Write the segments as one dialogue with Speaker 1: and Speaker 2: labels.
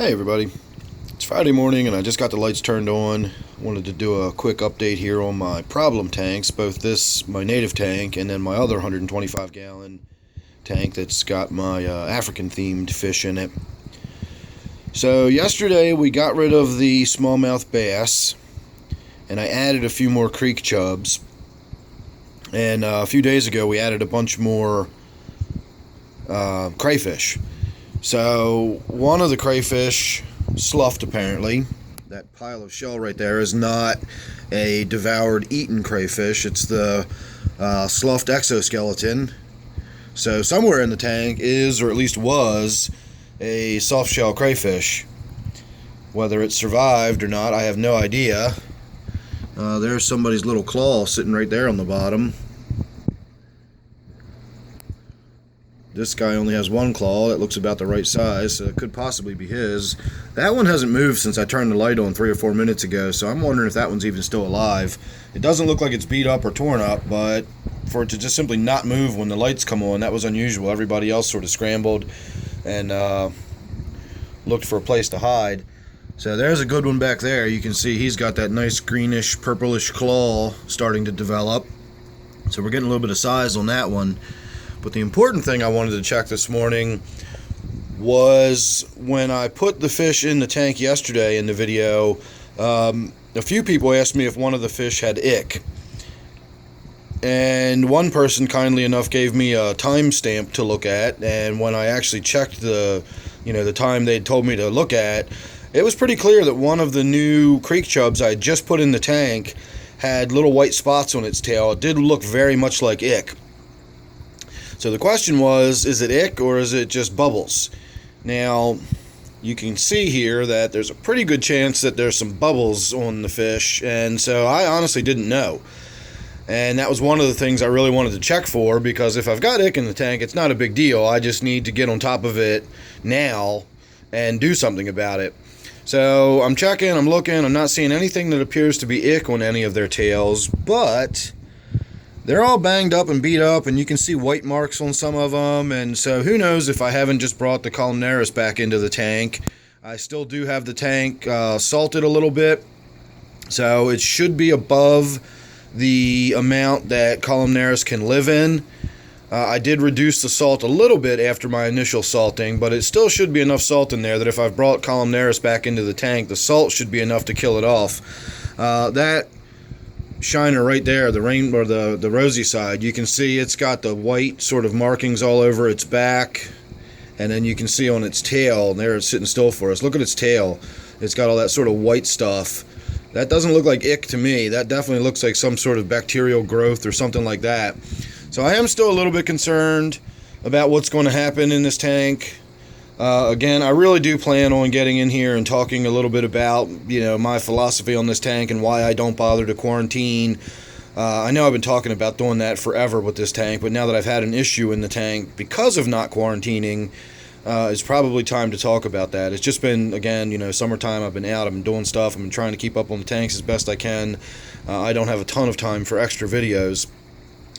Speaker 1: Hey everybody, it's Friday morning and I just got the lights turned on. Wanted to do a quick update here on my problem tanks, both this, my native tank, and then my other 125 gallon tank that's got my African themed fish in it. So yesterday we got rid of the smallmouth bass and I added a few more creek chubs, and a few days ago we added a bunch more crayfish. So one of the crayfish sloughed apparently. That pile of shell right there is not a devoured, eaten crayfish. It's the sloughed exoskeleton. So somewhere in the tank is, or at least was, a soft shell crayfish. Whether it survived or not, I have no idea. There's somebody's little claw sitting right there on the bottom. This guy only has one claw that looks about the right size, so it could possibly be his. That one hasn't moved since I turned the light on 3 or 4 minutes ago, so I'm wondering if that one's even still alive. It doesn't look like it's beat up or torn up, but for it to just simply not move when the lights come on, that was unusual. Everybody else sort of scrambled and looked for a place to hide. So there's a good one back there. You can see he's got that nice greenish, purplish claw starting to develop. So we're getting a little bit of size on that one. But the important thing I wanted to check this morning was when I put the fish in the tank yesterday in the video, a few people asked me if one of the fish had ick. And one person kindly enough gave me a timestamp to look at, and when I actually checked the time they'd told me to look at, it was pretty clear that one of the new creek chubs I just put in the tank had little white spots on its tail. It did look very much like ick. So the question was, is it ick or is it just bubbles? Now, you can see here that there's a pretty good chance that there's some bubbles on the fish, and so I honestly didn't know. And that was one of the things I really wanted to check for, because if I've got ick in the tank, it's not a big deal. I just need to get on top of it now and do something about it. So I'm checking, I'm looking, I'm not seeing anything that appears to be ick on any of their tails, but they're all banged up and beat up, and you can see white marks on some of them, and so who knows if I haven't just brought the Columnaris back into the tank. I still do have the tank salted a little bit, so it should be above the amount that Columnaris can live in. I did reduce the salt a little bit after my initial salting, but it still should be enough salt in there that if I've brought Columnaris back into the tank, the salt should be enough to kill it off. That shiner right there, the rain or the rosy side, you can see it's got the white sort of markings all over its back, and then you can see on its tail, there it's sitting still for us. Look at its tail. It's got all that sort of white stuff. That doesn't look like ick to me. That definitely looks like some sort of bacterial growth or something like that. So I am still a little bit concerned about what's going to happen in this tank. Again, I really do plan on getting in here and talking a little bit about, my philosophy on this tank and why I don't bother to quarantine. I know I've been talking about doing that forever with this tank, but now that I've had an issue in the tank because of not quarantining, it's probably time to talk about that. It's just been, again, summertime. I've been out, I've been doing stuff, I've been trying to keep up on the tanks as best I can. I don't have a ton of time for extra videos.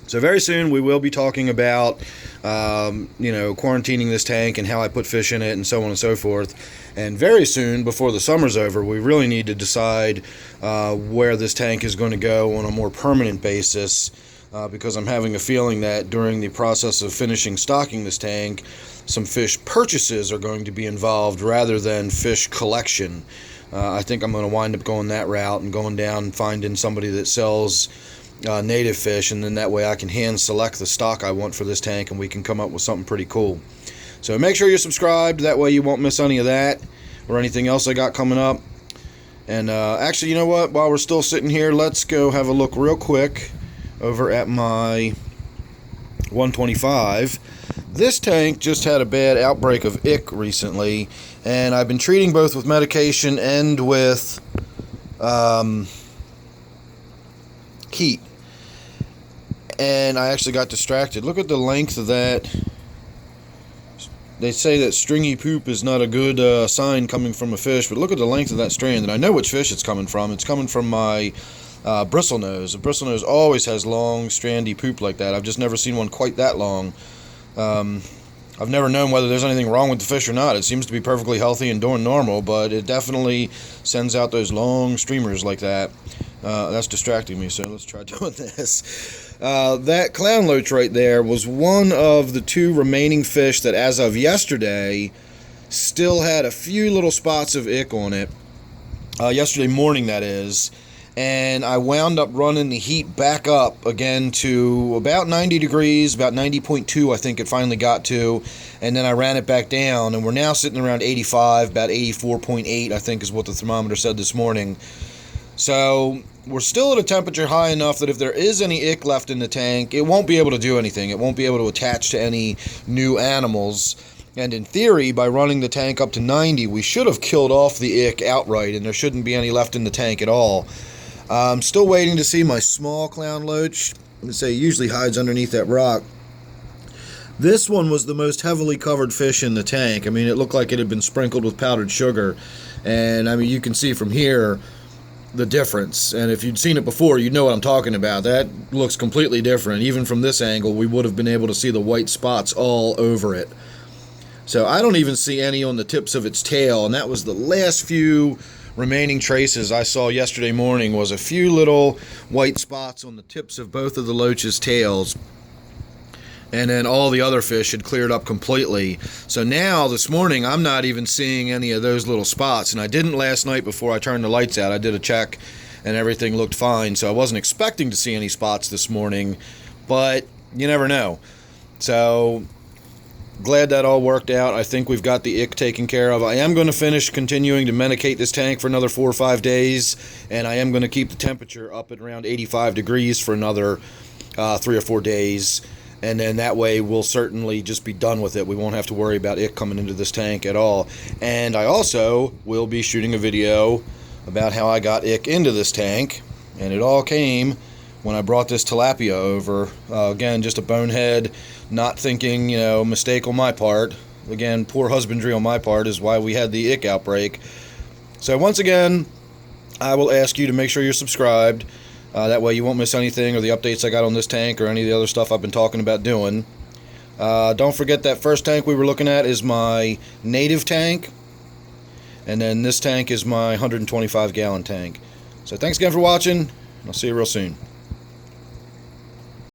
Speaker 1: So very soon we will be talking about, quarantining this tank and how I put fish in it and so on and so forth. And very soon, before the summer's over, we really need to decide where this tank is going to go on a more permanent basis, because I'm having a feeling that during the process of finishing stocking this tank, some fish purchases are going to be involved rather than fish collection. I think I'm going to wind up going that route and going down and finding somebody that sells native fish, and then that way I can hand select the stock I want for this tank and we can come up with something pretty cool. So make sure you're subscribed, that way you won't miss any of that or anything else I got coming up. And actually, you know what, while we're still sitting here, let's go have a look real quick over at my 125. This tank just had a bad outbreak of ick recently, and I've been treating both with medication and with heat. And I actually got distracted. Look at the length of that. They say that stringy poop is not a good sign coming from a fish, but look at the length of that strand. And I know which fish it's coming from. It's coming from my bristlenose. A bristlenose always has long, strandy poop like that. I've just never seen one quite that long. I've never known whether there's anything wrong with the fish or not. It seems to be perfectly healthy and doing normal, but it definitely sends out those long streamers like that. That's distracting me, so let's try doing this. That clown loach right there was one of the 2 remaining fish that, as of yesterday, still had a few little spots of ick on it. Yesterday morning, that is. And I wound up running the heat back up again to about 90 degrees, about 90.2 I think it finally got to, and then I ran it back down, and we're now sitting around 85, about 84.8 I think is what the thermometer said this morning. So we're still at a temperature high enough that if there is any ick left in the tank, it won't be able to do anything. It won't be able to attach to any new animals. And in theory, by running the tank up to 90, we should have killed off the ick outright, and there shouldn't be any left in the tank at all. I'm still waiting to see my small clown loach. Let's say it usually hides underneath that rock. This one was the most heavily covered fish in the tank. I mean, it looked like it had been sprinkled with powdered sugar. And, I mean, you can see from here the difference. And if you'd seen it before, you'd know what I'm talking about. That looks completely different. Even from this angle, we would have been able to see the white spots all over it. So I don't even see any on the tips of its tail. And that was the last few remaining traces I saw yesterday morning, was a few little white spots on the tips of both of the loach's tails, and then all the other fish had cleared up completely. So now this morning I'm not even seeing any of those little spots, and I didn't last night before I turned the lights out. I did a check and everything looked fine, so I wasn't expecting to see any spots this morning, but you never know. So glad that all worked out. I think we've got the ick taken care of. I am going to finish continuing to medicate this tank for another 4 or 5 days, and I am going to keep the temperature up at around 85 degrees for another 3 or 4 days, and then that way we'll certainly just be done with it. We won't have to worry about ick coming into this tank at all. And I also will be shooting a video about how I got ick into this tank, and it all came when I brought this tilapia over. Again, just a bonehead, not thinking, mistake on my part. Again, poor husbandry on my part is why we had the ick outbreak. So once again, I will ask you to make sure you're subscribed. That way you won't miss anything or the updates I got on this tank or any of the other stuff I've been talking about doing. Don't forget that first tank we were looking at is my native tank. And then this tank is my 125 gallon tank. So thanks again for watching. I'll see you real soon.